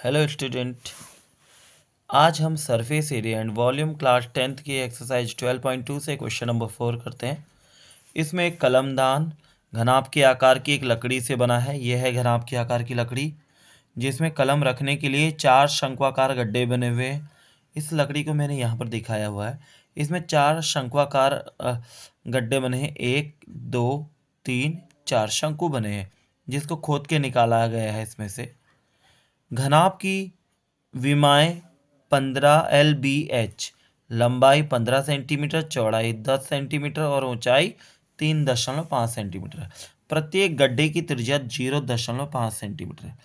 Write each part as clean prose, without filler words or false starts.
Hello student, आज हम surface area and volume class 10th की एक्सरसाइज 12.2 से क्वेश्चन नंबर 4 करते हैं। इसमें एक कलमदान घनाभ के आकार की एक लकड़ी से बना है। यह है घनाभ के आकार की लकड़ी, जिसमें कलम रखने के लिए 4 शंक्वाकार गड्ढे बने हुए हैं। इस लकड़ी को मैंने यहाँ पर दिखाया हुआ है। इसमें 4 शंक्वाकार गड्ढे बने हैं। 1 2 3 4 शंकु बने हैं, जिसको खोद के निकाला गया है। इसमें से घनाभ की विमाएँ 15 LBH, लंबाई 15 सेंटीमीटर, चौड़ाई 10 सेंटीमीटर और ऊंचाई 3.5 सेंटीमीटर है। प्रत्येक गड्ढे की त्रिज्या 0.5 सेंटीमीटर है।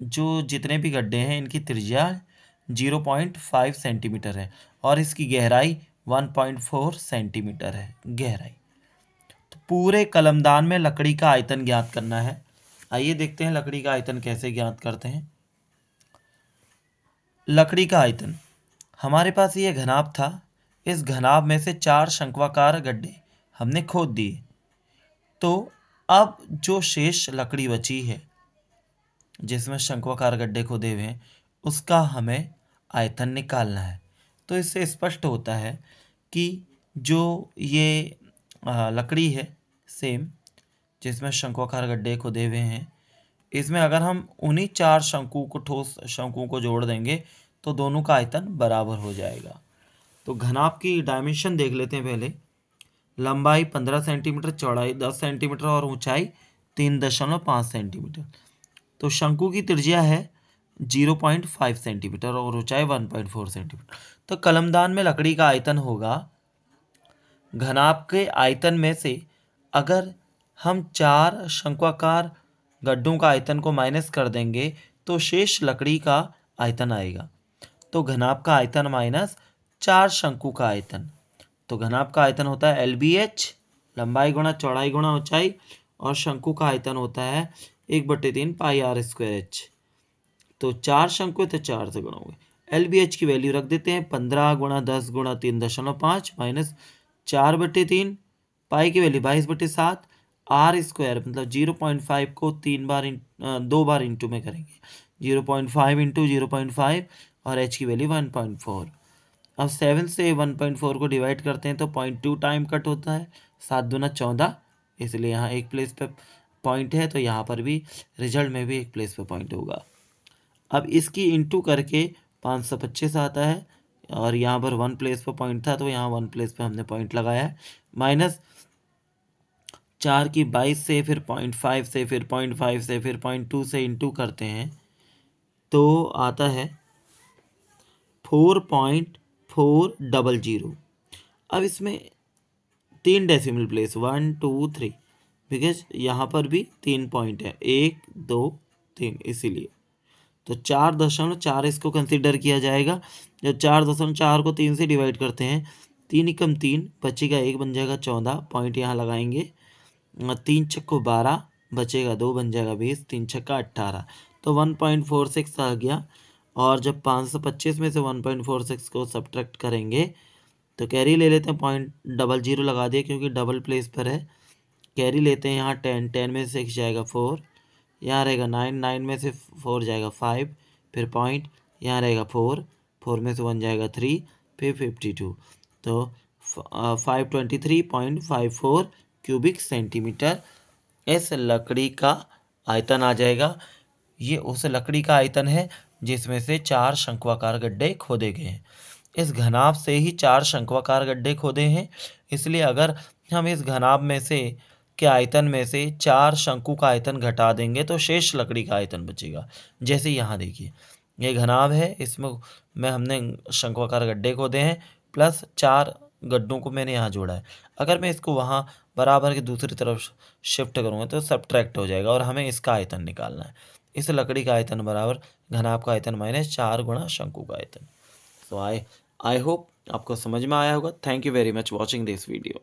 जो जितने भी गड्ढे हैं इनकी त्रिज्या 0.5 सेंटीमीटर है और इसकी गहराई 1.4 सेंटीमीटर है गहराई। तो पूरे कलमदान में लकड़ी का आयतन ज्ञात करना है। आइए देखते हैं लकड़ी का आयतन कैसे ज्ञात करते हैं। लकड़ी का आयतन, हमारे पास ये घनाभ था। इस घनाभ में से 4 शंक्वाकार गड्ढे हमने खोद दिए। तो अब जो शेष लकड़ी बची है जिसमें शंक्वाकार गड्ढे खोदे हुए हैं, उसका हमें आयतन निकालना है। तो इससे स्पष्ट होता है कि जो ये लकड़ी है सेम, जिसमें शंक्वाकार गड्ढे खोदे हुए हैं, इसमें अगर हम उन्हीं 4 ठोस शंकुओं को जोड़ देंगे तो दोनों का आयतन बराबर हो जाएगा। तो घनाभ की डायमेंशन देख लेते हैं पहले। लंबाई 15 सेंटीमीटर, चौड़ाई 10 सेंटीमीटर और ऊंचाई 3.5 सेंटीमीटर। तो शंकु की त्रिज्या है 0.5 सेंटीमीटर और ऊंचाई 1.4 सेंटीमीटर। तो कलमदान में लकड़ी का आयतन होगा, घनाभ के आयतन में से अगर हम 4 शंक्वाकार गड्ढों का आयतन को माइनस कर देंगे तो शेष लकड़ी का आयतन आएगा। तो घनाभ का आयतन माइनस 4 शंकु का आयतन। तो घनाभ का आयतन होता है LBH, लंबाई गुणा चौड़ाई गुणा ऊंचाई, और शंकु का आयतन होता है 1/3 पाई r स्क्वायर h। तो 4 शंकु है तो 4 से गुणा होंगे। LBH की वैल्यू रख देते हैं 15 गुणा 10 गुणा 3.5 माइनस 4/3, पाई की वैल्यू 22/7, r स्क्वायर मतलब 0.5 को 2 बार इंटू में करेंगे। 0.5 इंटू 0.5 और h की वैल्यू 1.4। अब 7 से 1.4 को डिवाइड करते हैं तो 0.2 टाइम कट होता है। 7 दूना 14, इसलिए यहाँ एक प्लेस पे पॉइंट है तो यहाँ पर भी रिजल्ट में भी एक प्लेस पे पॉइंट होगा। अब इसकी इंटू करके 525 आता है और यहाँ पर 1 प्लेस पे पॉइंट था तो यहाँ 1 प्लेस पे हमने पॉइंट लगाया है। माइनस 4 की 22 से फिर 0.5 से फिर 0.5 से फिर 0.2 से इंटू करते हैं तो आता है 4.400। अब इसमें 3 डेसिमल प्लेस 1 2 3, बिकॉज यहाँ पर भी 3 पॉइंट है, 1 2 3, इसीलिए तो 4.4 इसको कंसिडर किया जाएगा। जब 4.4 को 3 से डिवाइड करते हैं, 3 एकम 3 बचेगा, 1 बन जाएगा 14, पॉइंट यहाँ लगाएंगे। 3 छक्को 12 बचेगा 2 बन जाएगा 20, 3 छक्का 18, तो 1.46 आ गया। और जब 525 में से 1.46 को सब्ट्रैक्ट करेंगे तो कैरी ले लेते हैं, 0.00 लगा दिया क्योंकि डबल प्लेस पर है। कैरी लेते हैं यहाँ 10, 10 में से 6 जाएगा 4, यहाँ रहेगा 9, 9 में से 4 जाएगा 5, फिर पॉइंट यहाँ रहेगा 4, 4 में से 1 जाएगा 3, फिर 52, तो 523.54 क्यूबिक सेंटीमीटर इस लकड़ी का आयतन आ जाएगा। ये उस लकड़ी का आयतन है जिसमें से 4 शंक्वाकार गड्ढे खोदे गए हैं। इस घनाभ से ही 4 शंक्वाकार गड्ढे खोदे हैं, इसलिए अगर हम इस घनाभ में से के आयतन में से 4 शंकु का आयतन घटा देंगे तो शेष लकड़ी का आयतन बचेगा। जैसे यहाँ देखिए, ये घनाभ है, इसमें हमने शंक्वाकार गड्ढे खोदे हैं प्लस 4 गड्ढों को मैंने यहाँ जोड़ा है। अगर मैं इसको वहाँ बराबर के दूसरी तरफ शिफ्ट करूँगा तो सब्ट्रैक्ट हो जाएगा और हमें इसका आयतन निकालना है। इस लकड़ी का आयतन बराबर घनाभ का आयतन माइनस 4 गुणा शंकु का आयतन। सो आई होप आपको समझ में आया होगा। Thank you very much watching this video.